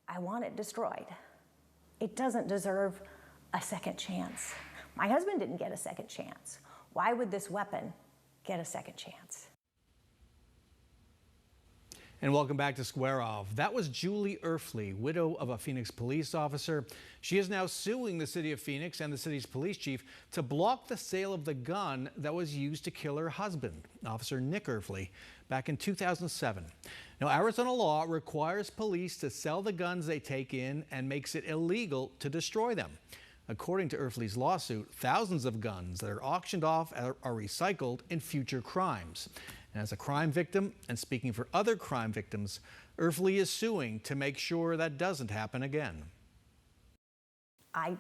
I want it destroyed. It doesn't deserve a second chance. My husband didn't get a second chance. Why would this weapon get a second chance? And welcome back to Square Off. That was Julie Erfle, widow of a Phoenix police officer. She is now suing the city of Phoenix and the city's police chief to block the sale of the gun that was used to kill her husband, Officer Nick Erfle, back in 2007. Now, Arizona law requires police to sell the guns they take in and makes it illegal to destroy them. According to Erfle's lawsuit, thousands of guns that are auctioned off are recycled in future crimes. And as a crime victim and speaking for other crime victims, Erfle is suing to make sure that doesn't happen again. I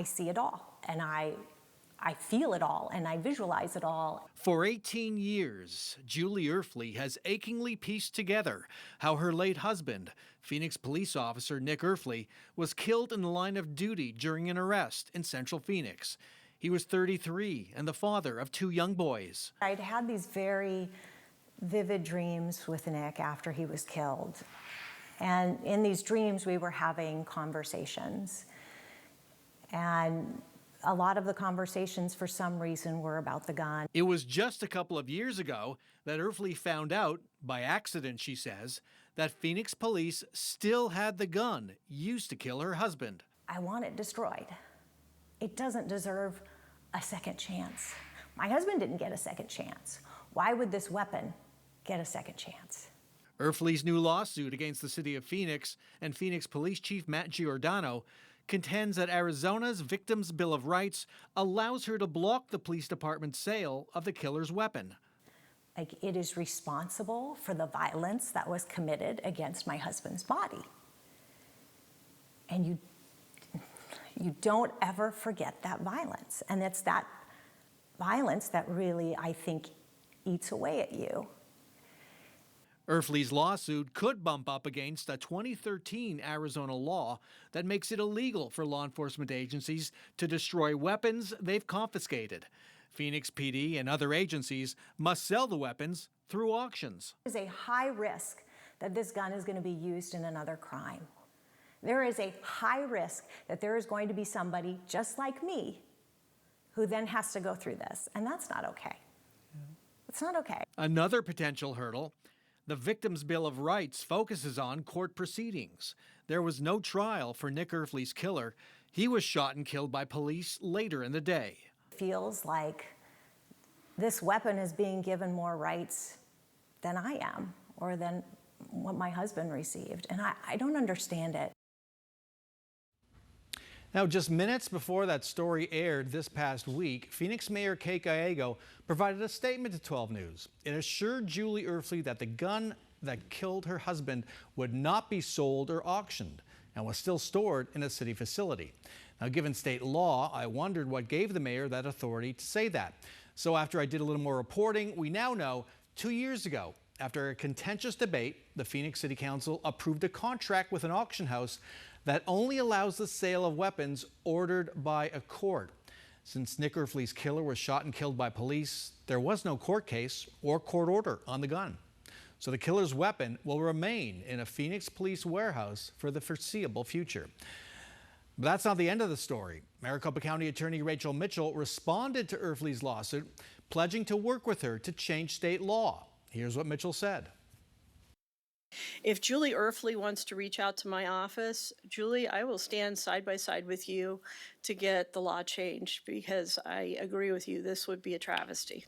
see it all, and I feel it all, and I visualize it all. For 18 years, Julie Erfle has achingly pieced together how her late husband, Phoenix police officer Nick Erfle, was killed in the line of duty during an arrest in Central Phoenix. He was 33 and the father of 2 young boys. I'd had these very vivid dreams with Nick after he was killed. And in these dreams, we were having conversations. And a lot of the conversations, for some reason, were about the gun. It was just a couple of years ago that Erfle found out, by accident she says, that Phoenix police still had the gun used to kill her husband. I want it destroyed. It doesn't deserve a second chance. My husband didn't get a second chance. Why would this weapon get a second chance? Erfle's new lawsuit against the city of Phoenix and Phoenix Police Chief Matt Giordano contends that Arizona's Victims' Bill of Rights allows her to block the police department's sale of the killer's weapon. Like, it is responsible for the violence that was committed against my husband's body. And you don't ever forget that violence. And it's that violence that really, I think, eats away at you. Erfle's lawsuit could bump up against a 2013 Arizona law that makes it illegal for law enforcement agencies to destroy weapons they've confiscated. Phoenix PD and other agencies must sell the weapons through auctions. There's a high risk that this gun is going to be used in another crime. There is a high risk that there is going to be somebody just like me who then has to go through this, and that's not okay. It's not okay. Another potential hurdle, the Victims' Bill of Rights focuses on court proceedings. There was no trial for Nick Erfle's killer. He was shot and killed by police later in the day. It feels like this weapon is being given more rights than I am, or than what my husband received, and I don't understand it. Now, just minutes before that story aired this past week, Phoenix Mayor Kate Gallego provided a statement to 12 News. It assured Julie Erfle that the gun that killed her husband would not be sold or auctioned and was still stored in a city facility. Now, given state law, I wondered what gave the mayor that authority to say that. So after I did a little more reporting, we now know 2 years ago, after a contentious debate, the Phoenix City Council approved a contract with an auction house that only allows the sale of weapons ordered by a court. Since Nick Erfle's killer was shot and killed by police, there was no court case or court order on the gun. So the killer's weapon will remain in a Phoenix police warehouse for the foreseeable future. But that's not the end of the story. Maricopa County Attorney Rachel Mitchell responded to Erfle's lawsuit, pledging to work with her to change state law. Here's what Mitchell said. If Julie Erfle wants to reach out to my office, Julie, I will stand side by side with you to get the law changed, because I agree with you, this would be a travesty.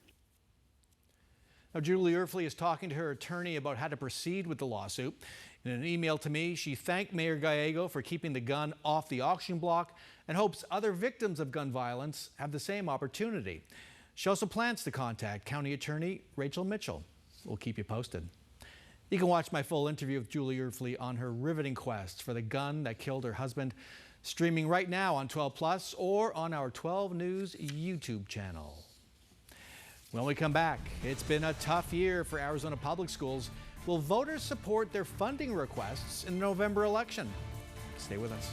Now, Julie Erfle is talking to her attorney about how to proceed with the lawsuit. In an email to me, she thanked Mayor Gallego for keeping the gun off the auction block and hopes other victims of gun violence have the same opportunity. She also plans to contact County Attorney Rachel Mitchell. We'll keep you posted. You can watch my full interview with Julie Erfle on her riveting quest for the gun that killed her husband, streaming right now on 12 Plus or on our 12 News YouTube channel. When we come back, it's been a tough year for Arizona public schools. Will voters support their funding requests in the November election? Stay with us.